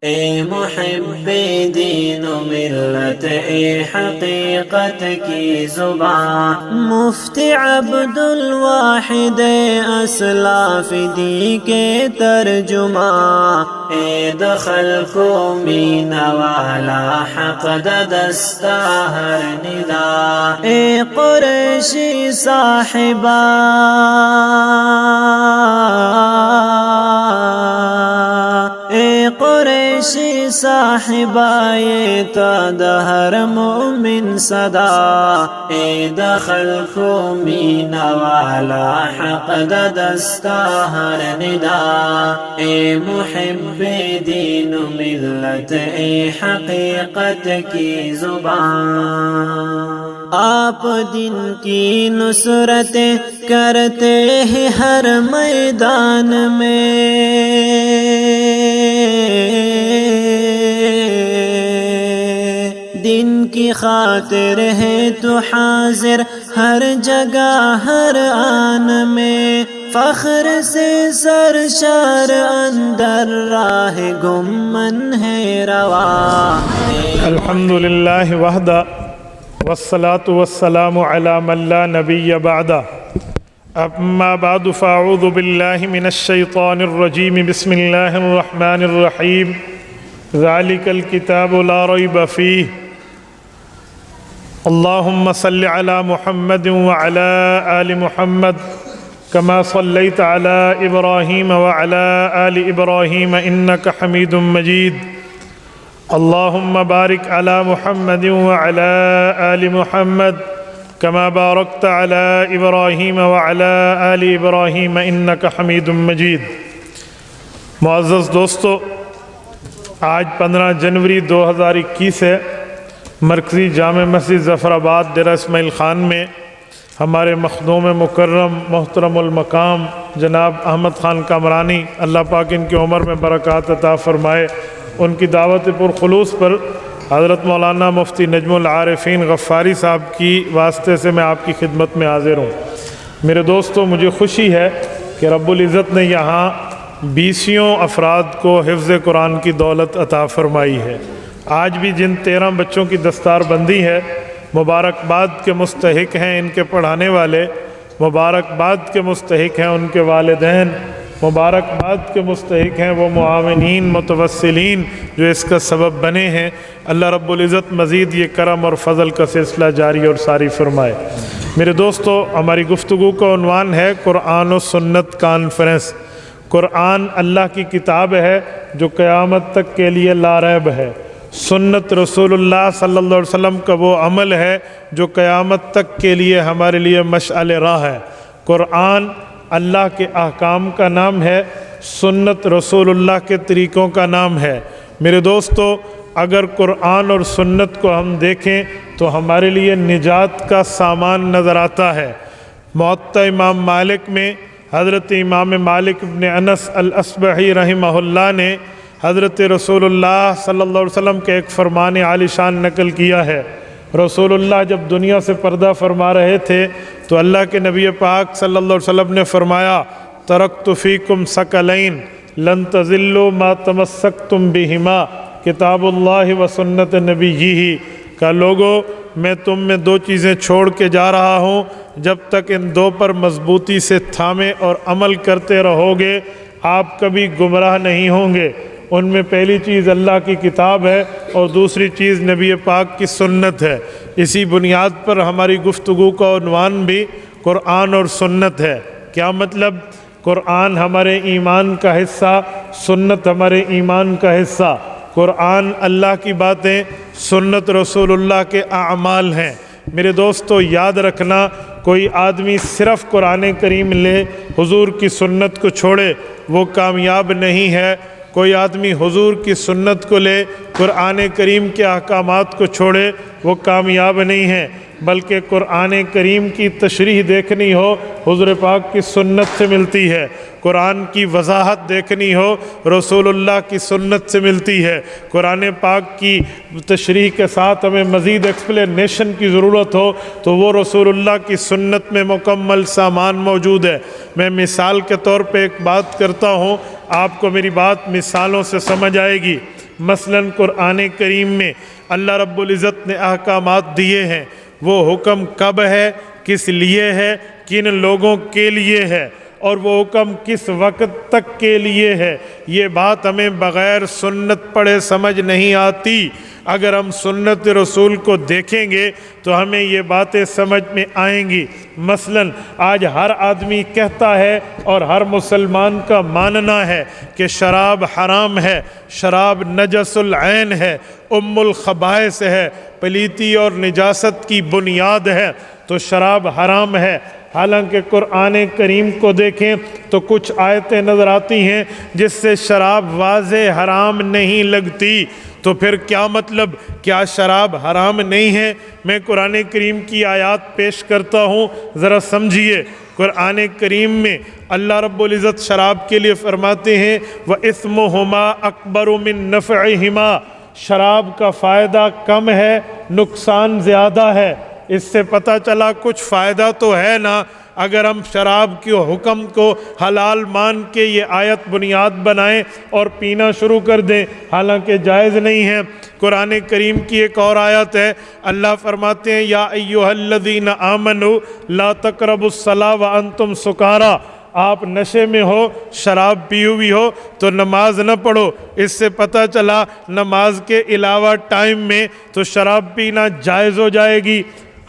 اے محب دین و ملت، اے حقیقت کی زبان، مفتی عبدالواحد اسلاف دی کے ترجمہ، اے دخل کو مینا والا حق دستا ہر ندا، اے قریشی صاحبہ، اے قریشی صاحبہ، یہ تا دہر مومن صدا، اے دخل کو مینا والا حق دستا ہر ندا، اے محب دین و ملت، اے حقیقت کی زبان، آپ دن کی نصرت کرتے ہیں ہر میدان میں، دن کی خاطر ہے تو حاضر ہر جگہ ہر آن میں، فخر سے سرشار اندر راہ گمن ہے روا، الحمدللہ وحدہ والصلاة والسلام على من لا نبی بعدہ، اما بعد فاعوذ باللہ من الشیطان الرجیم، بسم اللہ الرحمن الرحیم، ذالک الکتاب لا ریب فیہ، اللہم صل علی محمد وعلی آل محمد کما صلیت علی ابراہیم وعلی آل ابراہیم انک حمید مجید، اللہم بارک علی محمد وعلی آل محمد کما بارکت علی ابراہیم وعلی آل ابراہیم انک حمید مجید۔ معزز دوستو، آج 15 جنوری 2021 ہے، مرکزی جامع مسجد ظفر آباد ڈیرہ اسماعیل خان میں ہمارے مخدوم مکرم محترم المقام جناب احمد خان کامرانی، اللہ پاک ان کی عمر میں برکات عطا فرمائے، ان کی دعوت پرخلوص پر حضرت مولانا مفتی نجم العارفین غفاری صاحب کی واسطے سے میں آپ کی خدمت میں حاضر ہوں۔ میرے دوستو، مجھے خوشی ہے کہ رب العزت نے یہاں 20 افراد کو حفظ قرآن کی دولت عطا فرمائی ہے۔ آج بھی جن 13 بچوں کی دستار بندی ہے، مبارکباد کے مستحق ہیں ان کے پڑھانے والے، مبارکباد کے مستحق ہیں ان کے والدین، مبارکباد کے مستحق ہیں وہ معاونین متوسلین جو اس کا سبب بنے ہیں۔ اللہ رب العزت مزید یہ کرم اور فضل کا سلسلہ جاری اور ساری فرمائے۔ میرے دوستو، ہماری گفتگو کا عنوان ہے قرآن و سنت کانفرنس۔ قرآن اللہ کی کتاب ہے جو قیامت تک کے لیے لا ریب ہے، سنت رسول اللہ صلی اللہ علیہ وسلم کا وہ عمل ہے جو قیامت تک کے لیے ہمارے لیے مشعل راہ ہے۔ قرآن اللہ کے احکام کا نام ہے، سنت رسول اللہ کے طریقوں کا نام ہے۔ میرے دوستو، اگر قرآن اور سنت کو ہم دیکھیں تو ہمارے لیے نجات کا سامان نظر آتا ہے۔ موطا امام مالک میں حضرت امام مالک بن انس الاصبحی رحمہ اللہ نے حضرت رسول اللہ صلی اللہ علیہ وسلم کے ایک فرمان عالی شان نقل کیا ہے۔ رسول اللہ جب دنیا سے پردہ فرما رہے تھے تو اللہ کے نبی پاک صلی اللہ علیہ وسلم نے فرمایا، ترکت فیکم ثقلین لن تضلوا ما تمسکتم بہما، کتاب اللہ و سنت نبیہ، کہ لوگو میں تم میں 2 چیزیں چھوڑ کے جا رہا ہوں، جب تک ان 2 پر مضبوطی سے تھامے اور عمل کرتے رہو گے آپ کبھی گمراہ نہیں ہوں گے۔ ان میں پہلی چیز اللہ کی کتاب ہے اور دوسری چیز نبی پاک کی سنت ہے۔ اسی بنیاد پر ہماری گفتگو کا عنوان بھی قرآن اور سنت ہے۔ کیا مطلب؟ قرآن ہمارے ایمان کا حصہ، سنت ہمارے ایمان کا حصہ۔ قرآن اللہ کی باتیں، سنت رسول اللہ کے اعمال ہیں۔ میرے دوستو، یاد رکھنا، کوئی آدمی صرف قرآن کریم لے، حضور کی سنت کو چھوڑے، وہ کامیاب نہیں ہے۔ کوئی آدمی حضور کی سنت کو لے، قرآن کریم کے احکامات کو چھوڑے، وہ کامیاب نہیں ہے۔ بلکہ قرآن کریم کی تشریح دیکھنی ہو، حضور پاک کی سنت سے ملتی ہے۔ قرآن کی وضاحت دیکھنی ہو، رسول اللہ کی سنت سے ملتی ہے۔ قرآن پاک کی تشریح کے ساتھ ہمیں مزید ایکسپلینیشن کی ضرورت ہو تو وہ رسول اللہ کی سنت میں مکمل سامان موجود ہے۔ میں مثال کے طور پہ ایک بات کرتا ہوں، آپ کو میری بات مثالوں سے سمجھ آئے گی۔ مثلاً قرآن کریم میں اللہ رب العزت نے احکامات دیے ہیں، وہ حکم کب ہے، کس لیے ہے، کن لوگوں کے لیے ہے، اور وہ حکم کس وقت تک کے لیے ہے، یہ بات ہمیں بغیر سنت پڑھے سمجھ نہیں آتی۔ اگر ہم سنت رسول کو دیکھیں گے تو ہمیں یہ باتیں سمجھ میں آئیں گی۔ مثلاً آج ہر آدمی کہتا ہے اور ہر مسلمان کا ماننا ہے کہ شراب حرام ہے، شراب نجس العین ہے، ام الخبائث ہے، پلیتی اور نجاست کی بنیاد ہے، تو شراب حرام ہے۔ حالانکہ قرآن کریم کو دیکھیں تو کچھ آیتیں نظر آتی ہیں جس سے شراب واضح حرام نہیں لگتی، تو پھر کیا مطلب؟ کیا شراب حرام نہیں ہے؟ میں قرآن کریم کی آیات پیش کرتا ہوں، ذرا سمجھیے۔ قرآن کریم میں اللہ رب العزت شراب کے لیے فرماتے ہیں وَإِثْمُهُمَا أَكْبَرُ مِن نَفْعِهِمَا، شراب کا فائدہ کم ہے، نقصان زیادہ ہے۔ اس سے پتہ چلا کچھ فائدہ تو ہے نا۔ اگر ہم شراب کے حکم کو حلال مان کے یہ آیت بنیاد بنائیں اور پینا شروع کر دیں، حالانکہ جائز نہیں ہے۔ قرآن کریم کی ایک اور آیت ہے، اللہ فرماتے ہیں یا ایھا الذین آمنوا لا تقربوا الصلاۃ وانتم سکارى، آپ نشے میں ہو، شراب پی ہوئی ہو تو نماز نہ پڑھو۔ اس سے پتہ چلا نماز کے علاوہ ٹائم میں تو شراب پینا جائز ہو جائے گی۔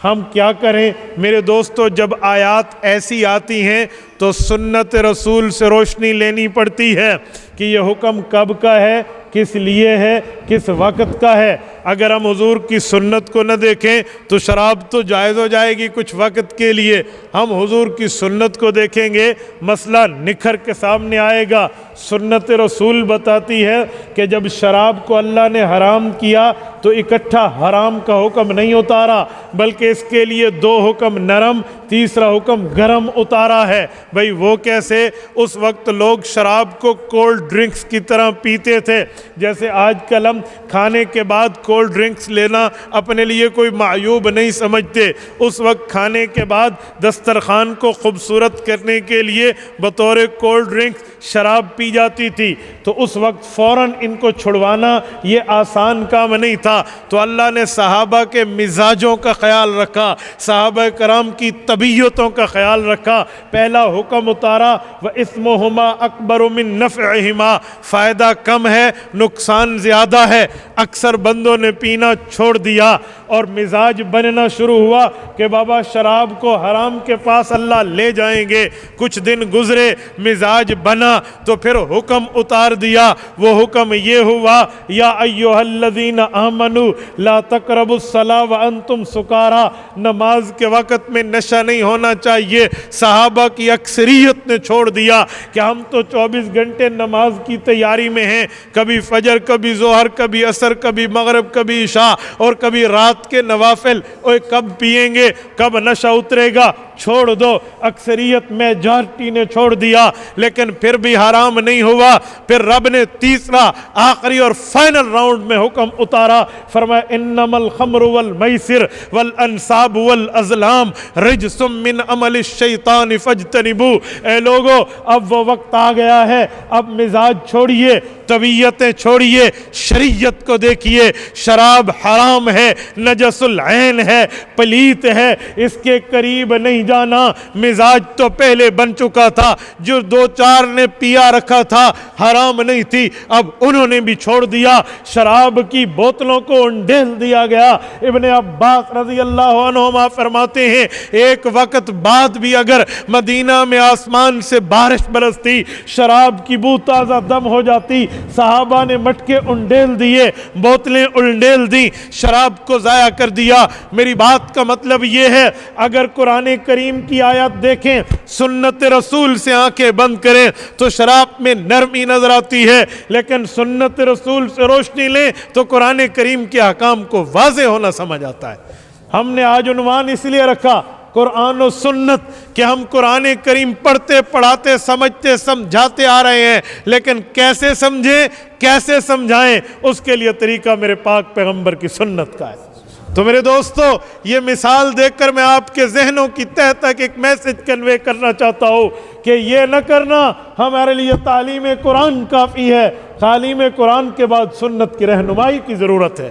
ہم کیا کریں میرے دوستو؟ جب آیات ایسی آتی ہیں تو سنت رسول سے روشنی لینی پڑتی ہے کہ یہ حکم کب کا ہے، کس لیے ہے، کس وقت کا ہے۔ اگر ہم حضور کی سنت کو نہ دیکھیں تو شراب تو جائز ہو جائے گی کچھ وقت کے لیے، ہم حضور کی سنت کو دیکھیں گے مسئلہ نکھر کے سامنے آئے گا۔ سنت رسول بتاتی ہے کہ جب شراب کو اللہ نے حرام کیا تو اکٹھا حرام کا حکم نہیں اتارا، بلکہ اس کے لیے دو حکم نرم، تیسرا حکم گرم اتارا ہے۔ بھئی وہ کیسے؟ اس وقت لوگ شراب کو کولڈ ڈرنکس کی طرح پیتے تھے، جیسے آج کل ہم کھانے کے بعد کولڈ ڈرنکس لینا اپنے لیے کوئی معیوب نہیں سمجھتے۔ اس وقت کھانے کے بعد دسترخوان کو خوبصورت کرنے کے لیے بطور کولڈ ڈرنکس شراب پی جاتی تھی، تو اس وقت فوراً ان کو چھڑوانا یہ آسان کام نہیں تھا، تو اللہ نے صحابہ کے مزاجوں کا خیال رکھا، صحابہ کرام کی طبیعتوں کا خیال رکھا، پہلا حکم اتارا وَإِثْمُهُمَا أَكْبَرُ مِن نَفْعِهِمَا، فائدہ کم ہے، نقصان زیادہ ہے۔ اکثر بندوں نے پینا چھوڑ دیا اور مزاج بننا شروع ہوا کہ بابا شراب کو حرام کے پاس اللہ لے جائیں گے۔ کچھ دن گزرے، مزاج بنا تو پھر حکم اتار دیا۔ وہ حکم یہ ہوا یا ایھا الذین آمنوا لا تقربوا الصلاۃ وانتم سکارى، نماز کے وقت میں نشہ نہیں ہونا چاہیے۔ صحابہ کی اکثریت نے چھوڑ دیا کہ ہم تو 24 گھنٹے نماز کی تیاری میں ہیں، کبھی فجر، کبھی ظہر، کبھی عصر، کبھی مغرب، کبھی عشاء، اور کبھی رات کے نوافل۔ اوے کب پیئیں گے، کب نشہ اترے گا؟ چھوڑ دو۔ اکثریت میجارٹی نے چھوڑ دیا، لیکن پھر بھی حرام نہیں ہوا۔ پھر رب نے تیسرا، آخری اور فائنل راؤنڈ میں حکم اتارا، فرمایا انما الخمر والمیسر والانصاب والازلام رجس من عمل الشیطان فاجتنبوہ۔ اے لوگو، اب وہ وقت آ گیا ہے، اب مزاج چھوڑیے، طبیعتیں چھوڑیے، شریعت کو دیکھیے۔ شراب حرام ہے، نجس العین ہے، پلیت ہے، اس کے قریب نہیں جانا۔ مزاج تو پہلے بن چکا تھا، جو دو چار نے پیا رکھا تھا حرام نہیں تھی، اب انہوں نے بھی چھوڑ دیا۔ شراب کی بوتلوں کو انڈیل دیا گیا۔ ابن عباس رضی اللہ عنہما فرماتے ہیں ایک وقت بعد بھی اگر مدینہ میں آسمان سے بارش برستی، شراب کی بو تازہ دم ہو جاتی۔ صحابہ نے مٹکے انڈیل دیے، بوتلیں انڈیل دی، شراب کو ضائع کر دیا۔ میری بات کا مطلب یہ ہے، اگر قرآن کریم کی آیات دیکھیں، سنت رسول سے آنکھیں بند کریں تو شراب میں نرمی نظر آتی ہے، لیکن سنت رسول سے روشنی لیں تو قرآن کریم کے احکام کو واضح ہونا سمجھ آتا ہے۔ ہم نے آج عنوان اس لیے رکھا قرآن و سنت کہ ہم قرآن کریم پڑھتے، پڑھاتے، سمجھتے، سمجھاتے آ رہے ہیں، لیکن کیسے سمجھیں، کیسے سمجھائیں، اس کے لیے طریقہ میرے پاک پیغمبر کی سنت کا ہے۔ تو میرے دوستو، یہ مثال دیکھ کر میں آپ کے ذہنوں کی تہ تک ایک میسج کنوے کرنا چاہتا ہوں کہ یہ نہ کرنا ہمارے لیے تعلیم قرآن کافی ہے، تعلیم قرآن کے بعد سنت کی رہنمائی کی ضرورت ہے۔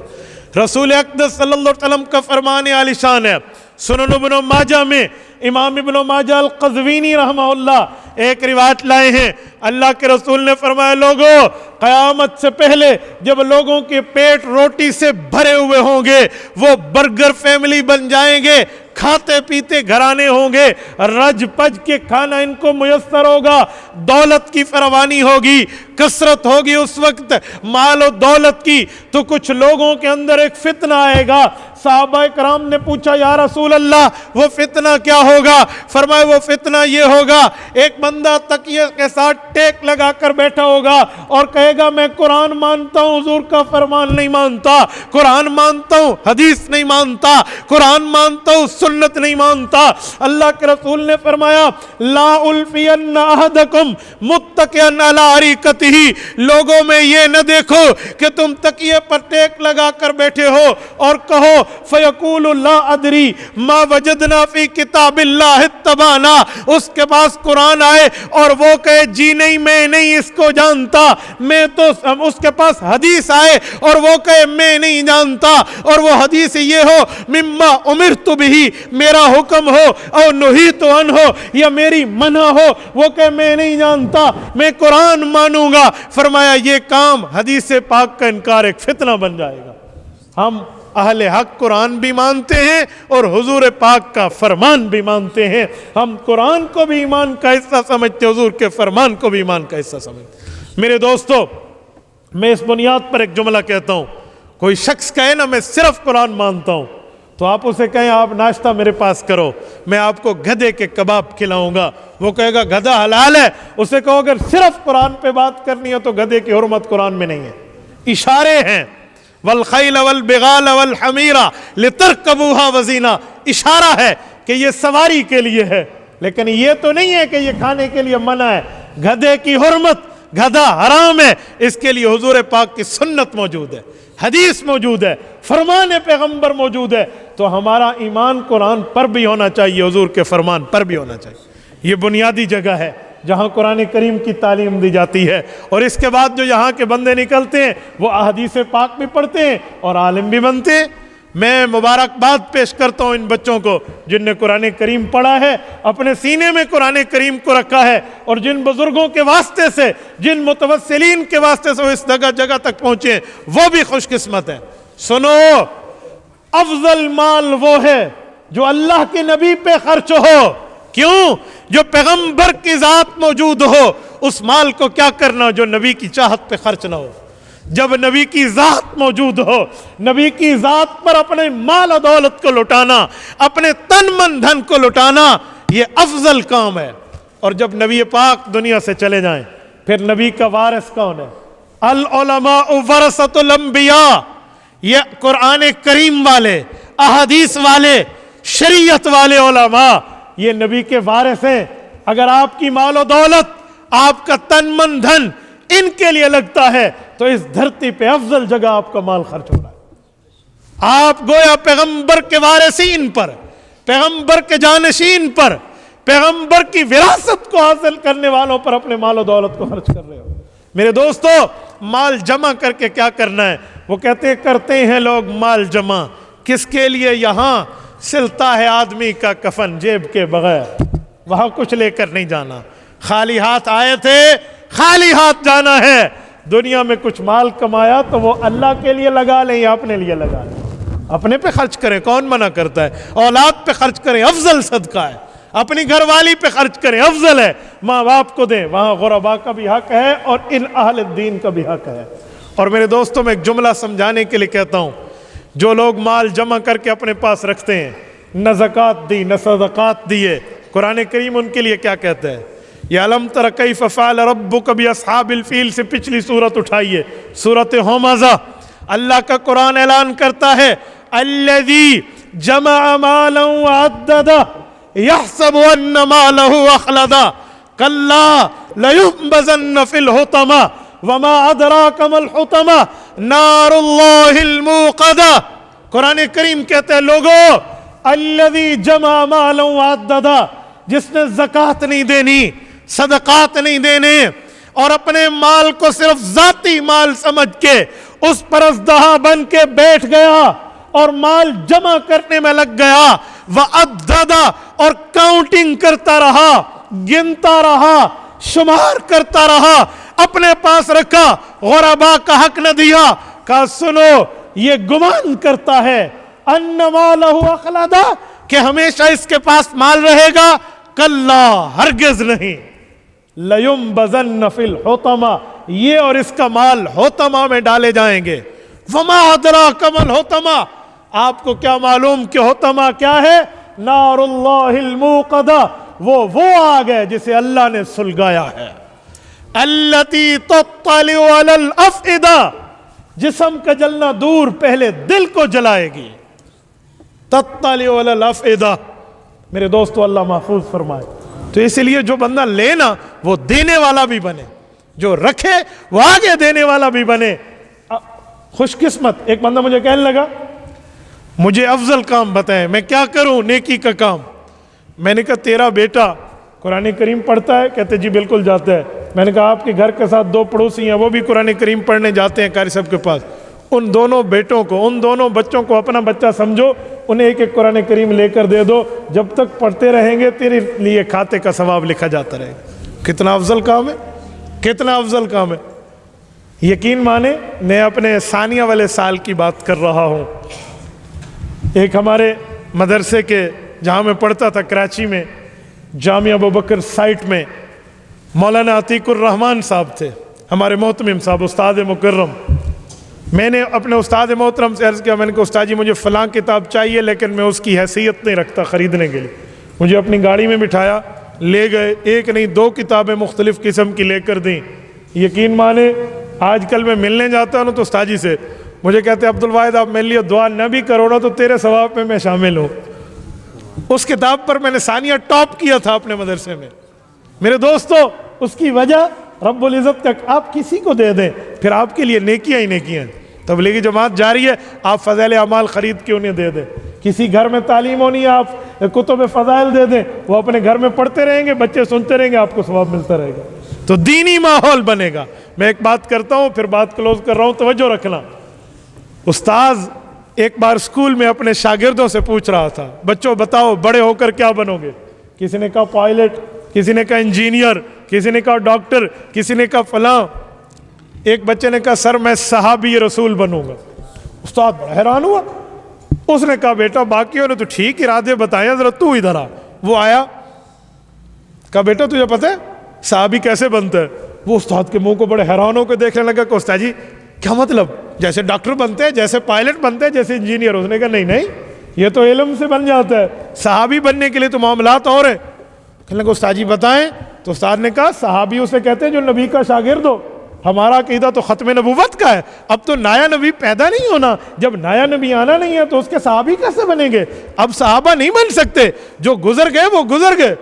رسول اقدس صلی اللہ علیہ وسلم کا فرمان عالی شان ہے، سنن ابن ماجہ میں امام ابن ماجہ القزوینی رحمہ اللہ ایک روایت لائے ہیں، اللہ کے رسول نے فرمایا، لوگوں قیامت سے پہلے جب لوگوں کے پیٹ روٹی سے بھرے ہوئے ہوں گے، وہ برگر فیملی بن جائیں گے، کھاتے پیتے گھرانے ہوں گے، رج پج کے کھانا ان کو میسر ہوگا، دولت کی فراوانی ہوگی، کثرت ہوگی اس وقت مال و دولت کی، تو کچھ لوگوں کے اندر ایک فتنہ آئے گا۔ صحابہ کرام نے پوچھا، یا رسول اللہ وہ فتنہ کیا ہوگا؟ فرمایا وہ فتنہ یہ ہوگا، ایک بندہ تکیے کے ساتھ ٹیک لگا کر بیٹھا ہوگا اور کہے گا میں قرآن مانتا ہوں، حضور کا فرمان نہیں مانتا، قرآن مانتا ہوں، حدیث نہیں مانتا، قرآن مانتا ہوں، سنت نہیں مانتا۔ اللہ کے رسول نے فرمایا، لا الفین احدکم متکئا علی اریکتہ، لوگوں میں یہ نہ دیکھو کہ تم تکیے پر ٹیک لگا کر بیٹھے ہو اور کہو فیقول لا ادری ما وجدنا فی کتاب اللہ اتبعنا، اس کے پاس قرآن آئے اور وہ کہے جی نہیں میں نہیں اس کو جانتا، میں تو اس کے پاس حدیث آئے اور وہ کہے میں نہیں جانتا، اور وہ حدیث یہ ہو مما امرت بہ، میرا حکم ہو، او نہیت عنہ، یا میری منع ہو، وہ کہے میں نہیں جانتا، میں قرآن مانوں گا۔ فرمایا یہ کام حدیث پاک کا انکار ایک فتنہ بن جائے گا۔ ہم اہل حق قرآن بھی مانتے ہیں اور حضور پاک کا فرمان بھی مانتے ہیں، ہم قرآن کو بھی ایمان کا حصہ سمجھتے ہیں، حضور کے فرمان کو بھی ایمان کا حصہ سمجھتے ہیں۔ میرے دوستو، میں اس بنیاد پر ایک جملہ کہتا ہوں، کوئی شخص کہے نا میں صرف قرآن مانتا ہوں، تو آپ اسے کہیں آپ ناشتہ میرے پاس کرو، میں آپ کو گدھے کے کباب کھلاؤں گا، وہ کہے گا گدھا حلال ہے، اسے کہو اگر صرف قرآن پہ بات کرنی ہے تو گدھے کی حرمت قرآن میں نہیں ہے۔ اشارے ہیں، والخیل والبغال والحمیر لترکبوها وزینا، اشارہ ہے کہ یہ سواری کے لیے ہے، لیکن یہ تو نہیں ہے کہ یہ کھانے کے لیے منع ہے۔ گدھے کی حرمت، گدھا حرام ہے، اس کے لیے حضور پاک کی سنت موجود ہے، حدیث موجود ہے، فرمان پیغمبر موجود ہے، تو ہمارا ایمان قرآن پر بھی ہونا چاہیے، حضور کے فرمان پر بھی ہونا چاہیے۔ یہ بنیادی جگہ ہے جہاں قرآن کریم کی تعلیم دی جاتی ہے، اور اس کے بعد جو یہاں کے بندے نکلتے ہیں وہ احادیث پاک بھی پڑھتے ہیں اور عالم بھی بنتے ہیں۔ میں مبارکباد پیش کرتا ہوں ان بچوں کو جن نے قرآن کریم پڑھا ہے، اپنے سینے میں قرآن کریم کو رکھا ہے، اور جن بزرگوں کے واسطے سے، جن متوسلین کے واسطے سے وہ اس جگہ تک پہنچے ہیں، وہ بھی خوش قسمت ہیں۔ سنو، افضل مال وہ ہے جو اللہ کے نبی پہ خرچ ہو۔ کیوں؟ جو پیغمبر کی ذات موجود ہو، اس مال کو کیا کرنا جو نبی کی چاہت پہ خرچ نہ ہو۔ جب نبی کی ذات موجود ہو، نبی کی ذات پر اپنے مال و دولت کو لٹانا، اپنے تن من دھن کو لٹانا، یہ افضل کام ہے۔ اور جب نبی پاک دنیا سے چلے جائیں، پھر نبی کا وارث کون ہے؟ العلماء ورثۃ الانبیاء، یہ قرآن کریم والے، احادیث والے، شریعت والے علماء، یہ نبی کے وارث ہیں۔ اگر آپ کی مال و دولت، آپ کا تن من دھن ان کے لیے لگتا ہے تو اس دھرتی پہ افضل جگہ آپ کا مال خرچ ہو رہا ہے۔ آپ گویا پیغمبر کے وارثین پر، پیغمبر کے جانشین پر، پیغمبر کی وراثت کو حاصل کرنے والوں پر اپنے مال و دولت کو خرچ کر رہے ہو۔ میرے دوستو، مال جمع کر کے کیا کرنا ہے؟ وہ کہتے ہیں کرتے ہیں لوگ مال جمع، کس کے لیے؟ یہاں سلتا ہے آدمی کا کفن جیب کے بغیر، وہاں کچھ لے کر نہیں جانا۔ خالی ہاتھ آئے تھے، خالی ہاتھ جانا ہے۔ دنیا میں کچھ مال کمایا تو وہ اللہ کے لیے لگا لیں یا اپنے لیے لگا لیں، اپنے پہ خرچ کریں، کون منع کرتا ہے؟ اولاد پہ خرچ کریں، افضل صدقہ ہے۔ اپنی گھر والی پہ خرچ کریں، افضل ہے۔ ماں باپ کو دیں، وہاں غربا کا بھی حق ہے اور ان اہل الدین کا بھی حق ہے۔ اور میرے دوستوں، میں ایک جملہ سمجھانے کے لیے کہتا ہوں، جو لوگ مال جمع کر کے اپنے پاس رکھتے ہیں، نہ زکوٰۃ دی، نہ صدقات دیے، قرآن کریم ان کے لیے کیا کہتا ہے؟ یا الم تر کیف فعل ربک باصحاب الفیل سے پچھلی سورت اٹھائیے، سورت ھمزہ۔ اللہ کا قرآن اعلان کرتا ہے، الذی جمع مالا وعددہ یحسب ان مالہ اخلدہ کلا لینبذن فی الحطمہ وما ادراک ما الحطمہ نار اللہ الموقدہ۔ قرآن کریم کہتے ہیں لوگو الذی جمع مالا وعددا، جس نے زکوٰۃ نہیں دینی، صدقات نہیں دینے، اور اپنے مال کو صرف ذاتی مال سمجھ کے اس پرستگاہ بن کے بیٹھ گیا اور مال جمع کرنے میں لگ گیا، وعددا، اور کاؤنٹنگ کرتا رہا، گنتا رہا، شمار کرتا رہا، اپنے پاس رکھا، غربا کا حق نہ دیا، کہا سنو یہ گمان کرتا ہے ان مالہ اخلدا، کہ ہمیشہ اس کے پاس مال رہے گا، کلا ہرگز نہیں، لَيُنبَذَنَّ فِي الْحُطَمَةِ، یہ اور اس کا مال حطمہ میں ڈالے جائیں گے۔ وَمَا أَدْرَاكَ مَا الْحُطَمَةُ، آپ کو کیا معلوم کہ حطمہ کیا ہے؟ نار اللہ الموقدہ، وہ آگ ہے جسے اللہ نے سلگایا ہے، الَّتِي تَطَّلِعُ عَلَى الْأَفْئِدَةِ، جسم کا جلنا دور پہلے دل کو جلائے گی، تَطَّلِعُ عَلَى الْأَفْئِدَةِ۔ میرے دوستو اللہ محفوظ فرمائے۔ تو اس لیے جو بندہ لینا وہ دینے والا بھی بنے، جو رکھے وہ آگے دینے والا بھی بنے۔ خوش قسمت ایک بندہ مجھے کہنے لگا مجھے افضل کام بتائیں، میں کیا کروں نیکی کا کام؟ میں نے کہا تیرا بیٹا قرآن کریم پڑھتا ہے؟ کہتے جی بالکل جاتا ہے۔ میں نے کہا آپ کے گھر کے ساتھ 2 پڑوسی ہیں، وہ بھی قرآن کریم پڑھنے جاتے ہیں قاری صاحب کے پاس، ان دونوں بیٹوں کو، ان دونوں بچوں کو اپنا بچہ سمجھو، انہیں ایک قرآن کریم لے کر دے دو، جب تک پڑھتے رہیں گے تیرے لیے کھاتے کا ثواب لکھا جاتا رہے گا۔ کتنا افضل کام ہے، کتنا افضل کام ہے۔ یقین مانے میں اپنے ثانیہ والے سال کی بات کر رہا ہوں۔ ایک ہمارے مدرسے کے جہاں میں پڑھتا تھا کراچی میں، جامعہ ابوبکر سائٹ میں، مولانا عتیق الرحمان صاحب تھے، ہمارے محتمم صاحب، استاد مکرم۔ میں نے اپنے استاد محترم سے عرض کیا، میں نے کہا استاد جی مجھے فلاں کتاب چاہیے لیکن میں اس کی حیثیت نہیں رکھتا خریدنے کے لیے۔ مجھے اپنی گاڑی میں بٹھایا، لے گئے، 1 نہیں 2 کتابیں مختلف قسم کی لے کر دیں۔ یقین مانے آج کل میں ملنے جاتا ہوں تو استاد جی سے مجھے کہتے ہیں عبدالواحد آپ میرے لیے دعا نہ بھی کرو نا تو تیرے ثواب میں شامل ہوں۔ اس کتاب پر میں نے ثانیہ ٹاپ کیا تھا اپنے مدرسے میں۔ میرے دوستو اس کی وجہ رب العزت تک آپ کسی کو دے دیں پھر آپ کے لیے نیکیاں ہی نیکیاں ہیں۔ تبلیغی جماعت جاری ہے، آپ فضائل اعمال خرید کے انہیں دے دیں۔ کسی گھر میں تعلیم ہونی ہے، آپ کتب فضائل دے دیں، وہ اپنے گھر میں پڑھتے رہیں گے، بچے سنتے رہیں گے، آپ کو ثواب ملتا رہے گا، تو دینی ماحول بنے گا۔ میں ایک بات کرتا ہوں پھر بات کلوز کر رہا ہوں، توجہ رکھنا۔ استاذ ایک بار اسکول میں اپنے شاگردوں سے پوچھ رہا تھا بچوں بتاؤ بڑے ہو کر کیا بنو گے؟ کسی نے کہا پائلٹ، کسی نے کہا انجینئر، کسی نے کہا ڈاکٹر، کسی نے کہا فلاں۔ ایک بچے نے کہا سر میں صحابی رسول بنوں گا۔ استاد بڑا حیران ہوا، اس نے کہا بیٹا باقیوں نے تو ٹھیک ارادے بتائے ہیں، ذرا تو ادھر آ۔ وہ آیا، کہا بیٹا تجھے پتہ ہے صحابی کیسے بنتا ہے؟ وہ استاد کے منہ کو بڑے حیران ہو کے دیکھنے لگا کہ استاد جی کیا مطلب؟ جیسے ڈاکٹر بنتے ہیں، جیسے پائلٹ بنتے ہیں، جیسے انجینئر؟ اس نے کہا نہیں نہیں، یہ تو علم سے بن جاتا ہے، صحابی بننے کے لیے تو معاملات اور ہیں۔ کہنے لگا استاد جی بتائیں۔ تو استاد نے کہا صحابی اسے کہتے ہیں جو نبی کا شاگرد ہو۔ ہمارا عقیدہ تو ختم نبوت کا ہے، اب تو نیا نبی پیدا نہیں ہونا، جب نیا نبی آنا نہیں ہے تو اس کے صحابی کیسے بنیں گے؟ اب صحابہ نہیں بن سکتے، جو گزر گئے وہ گزر گئے۔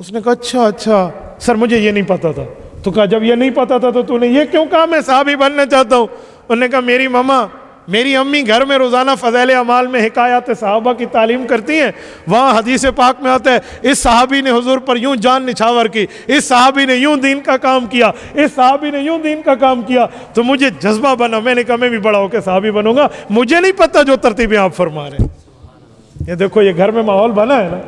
اس نے کہا اچھا سر مجھے یہ نہیں پتا تھا۔ تو کہا جب یہ نہیں پتا تھا تو نے یہ کیوں کہا میں صحابی بننا چاہتا ہوں؟ انہوں نے کہا میری ماما میری امی گھر میں روزانہ فضائل اعمال میں حکایات صحابہ کی تعلیم کرتی ہیں، وہاں حدیث پاک میں آتا ہے اس صحابی نے حضور پر یوں جان نچھاور کی، اس صحابی نے یوں دین کا کام کیا، اس صحابی نے یوں دین کا کام کیا، تو مجھے جذبہ بنا۔ میں نے کہا میں بھی بڑا ہو کے صحابی بنوں گا، مجھے نہیں پتہ جو ترتیبیں آپ فرما رہے ہیں۔ یہ دیکھو یہ گھر میں ماحول بنا ہے نا،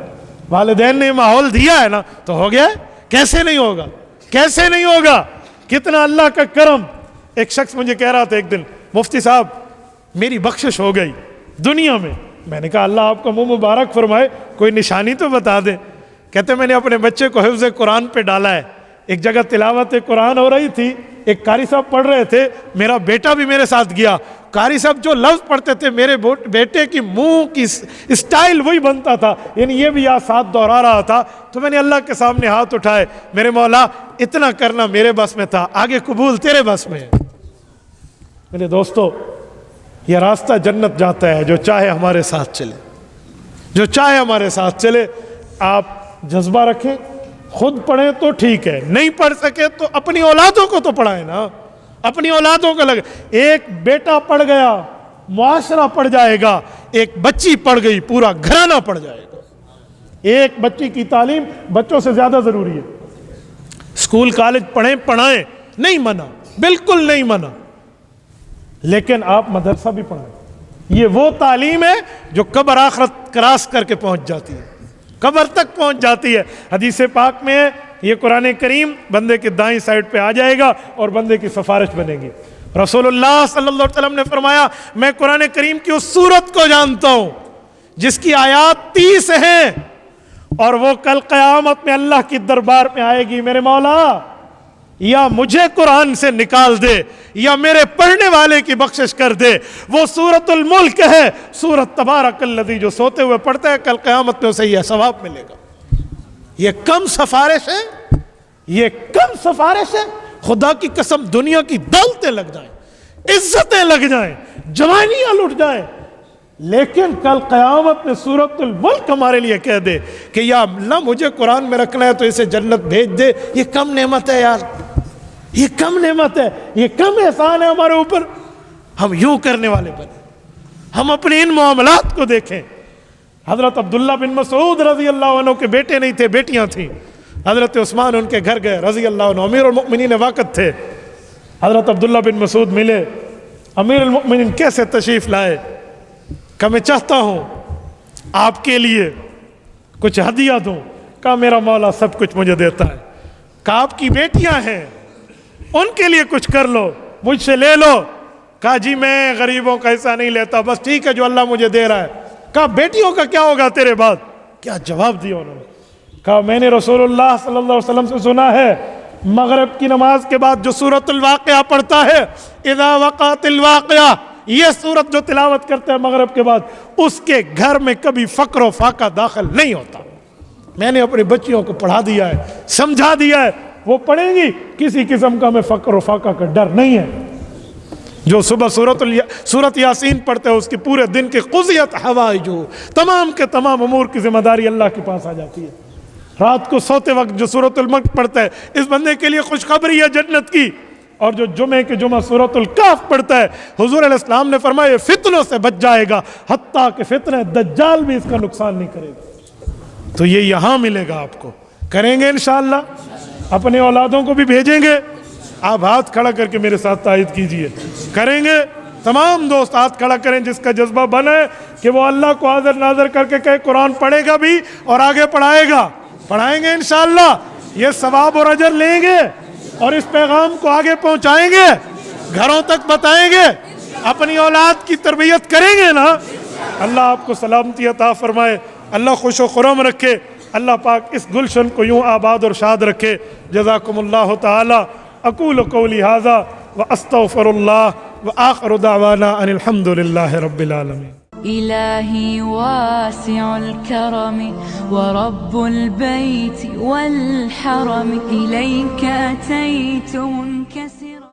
والدین نے ماحول دیا ہے نا، تو ہو گیا ہے۔ کیسے نہیں ہوگا، کیسے نہیں ہوگا؟ کتنا اللہ کا کرم۔ ایک شخص مجھے کہہ رہا تھا ایک دن مفتی صاحب میری بخشش ہو گئی دنیا میں۔ میں نے کہا اللہ آپ کا منہ مبارک فرمائے، کوئی نشانی تو بتا دیں۔ کہتے میں نے اپنے بچے کو حفظ قرآن پہ ڈالا ہے۔ ایک جگہ تلاوت قرآن ہو رہی تھی، ایک قاری صاحب پڑھ رہے تھے، میرا بیٹا بھی میرے ساتھ گیا۔ قاری صاحب جو لفظ پڑھتے تھے میرے بیٹے کی منہ کی اسٹائل وہی بنتا تھا، یعنی یہ بھی ساتھ دوہرا رہا تھا۔ تو میں نے اللہ کے سامنے ہاتھ اٹھائے، میرے مولا اتنا کرنا میرے بس میں تھا، آگے قبول تیرے بس میں ہے۔ میرے دوستو یہ راستہ جنت جاتا ہے جو چاہے ہمارے ساتھ چلے، جو چاہے ہمارے ساتھ چلے۔ آپ جذبہ رکھیں، خود پڑھیں تو ٹھیک ہے، نہیں پڑھ سکے تو اپنی اولادوں کو تو پڑھائیں نا، اپنی اولادوں کو لگے۔ ایک بیٹا پڑھ گیا معاشرہ پڑھ جائے گا، ایک بچی پڑھ گئی پورا گھرانہ پڑھ جائے گا۔ ایک بچی کی تعلیم بچوں سے زیادہ ضروری ہے۔ اسکول کالج پڑھائیں، نہیں منع، بالکل نہیں منع، لیکن آپ مدرسہ بھی پڑھائیں۔ یہ وہ تعلیم ہے جو قبر آخرت کراس کر کے پہنچ جاتی ہے، قبر تک پہنچ جاتی ہے۔ حدیث پاک میں ہے یہ قرآن کریم بندے کے دائیں سائڈ پہ آ جائے گا اور بندے کی سفارش بنے گی۔ رسول اللہ صلی اللہ علیہ وسلم نے فرمایا میں قرآن کریم کی اس سورت کو جانتا ہوں جس کی آیات 30 ہیں اور وہ کل قیامت میں اللہ کی دربار میں آئے گی، میرے مولا یا مجھے قرآن سے نکال دے یا میرے پڑھنے والے کی بخشش کر دے۔ وہ سورۃ الملک ہے، سورۃ تبارک الذی، جو سوتے ہوئے پڑھتا ہے کل قیامت میں اسے یہ ثواب ملے گا۔ یہ کم سفارش ہے، یہ کم سفارش ہے؟ خدا کی قسم دنیا کی دولتیں لگ جائیں، عزتیں لگ جائیں، جوانیاں لٹ جائیں، لیکن کل قیامت میں سورۃ الملک ہمارے لیے کہہ دے کہ یا اللہ مجھے قرآن میں رکھنا ہے تو اسے جنت بھیج دے، یہ کم نعمت ہے یار، یہ کم نعمت ہے، یہ کم احسان ہے ہمارے اوپر؟ ہم یوں کرنے والے بنے، ہم اپنے ان معاملات کو دیکھیں۔ حضرت عبداللہ بن مسعود رضی اللہ عنہ کے بیٹے نہیں تھے، بیٹیاں تھیں۔ حضرت عثمان ان کے گھر گئے رضی اللہ عنہ، امیر المؤمنین وقت تھے۔ حضرت عبداللہ بن مسعود ملے، امیر المؤمنین کیسے تشریف لائے؟ کہ میں چاہتا ہوں آپ کے لیے کچھ ہدیہ دوں۔ کہا میرا مولا سب کچھ مجھے دیتا ہے۔ کہا آپ کی بیٹیاں ہیں ان کے لیے کچھ کر لو، مجھ سے لے لو۔ کہا جی میں غریبوں کا حصہ نہیں لیتا، بس ٹھیک ہے جو اللہ مجھے دے رہا ہے۔ کہا بیٹیوں کا کیا ہوگا تیرے بعد؟ کیا جواب دیا انہوں نے؟ کہا میں نے رسول اللہ صلی اللہ علیہ وسلم سے سنا ہے مغرب کی نماز کے بعد جو سورۃ الواقعہ پڑھتا ہے، اذا وقعت الواقعہ، یہ سورت جو تلاوت کرتے ہیں مغرب کے بعد، اس کے گھر میں کبھی فقر و فاقہ داخل نہیں ہوتا۔ میں نے اپنی بچیوں کو پڑھا دیا ہے، سمجھا دیا ہے، وہ پڑھیں گی، کسی قسم کا ہمیں فقر و فاقہ کا ڈر نہیں ہے۔ جو صبح سورت یاسین پڑھتے ہیں اس کی پورے دن کی قضیت حوائج، تمام کے تمام امور کی ذمہ داری اللہ کے پاس آ جاتی ہے۔ رات کو سوتے وقت جو سورۃ الملک پڑھتا ہے اس بندے کے لیے خوشخبری ہے جنت کی۔ اور جو جمعے کے جمعہ سورۃ الکہف پڑھتا ہے، حضور علیہ السلام نے فرمایا یہ فتنوں سے بچ جائے گا، حتیٰ کہ فتنہ دجال بھی اس کا نقصان نہیں کرے گا۔ تو یہ یہاں ملے گا آپ کو، کریں گے انشاءاللہ، اپنے اولادوں کو بھی بھیجیں گے۔ آپ ہاتھ کھڑا کر کے میرے ساتھ تائید کیجئے، کریں گے؟ تمام دوست ہاتھ کھڑا کریں جس کا جذبہ بنا ہے کہ وہ اللہ کو حاضر ناظر کر کے کہے قرآن پڑھے گا بھی اور آگے پڑھائے گا۔ پڑھائیں گے انشاءاللہ، یہ ثواب اور اجر لیں گے اور اس پیغام کو آگے پہنچائیں گے، گھروں تک بتائیں گے، اپنی اولاد کی تربیت کریں گے نا۔ اللہ آپ کو سلامتی عطا فرمائے، اللہ خوش و خرم رکھے، اللہ پاک اس گلشن کو یوں آباد اور شاد رکھے۔ جزاکم اللہ تعالی۔ اقول قولی ھذا واستغفر اللہ وآخر دعوانا ان الحمد للہ رب العالمین۔ إلهي واسع الكرم ورب البيت والحرم إليك أتيت منكسرا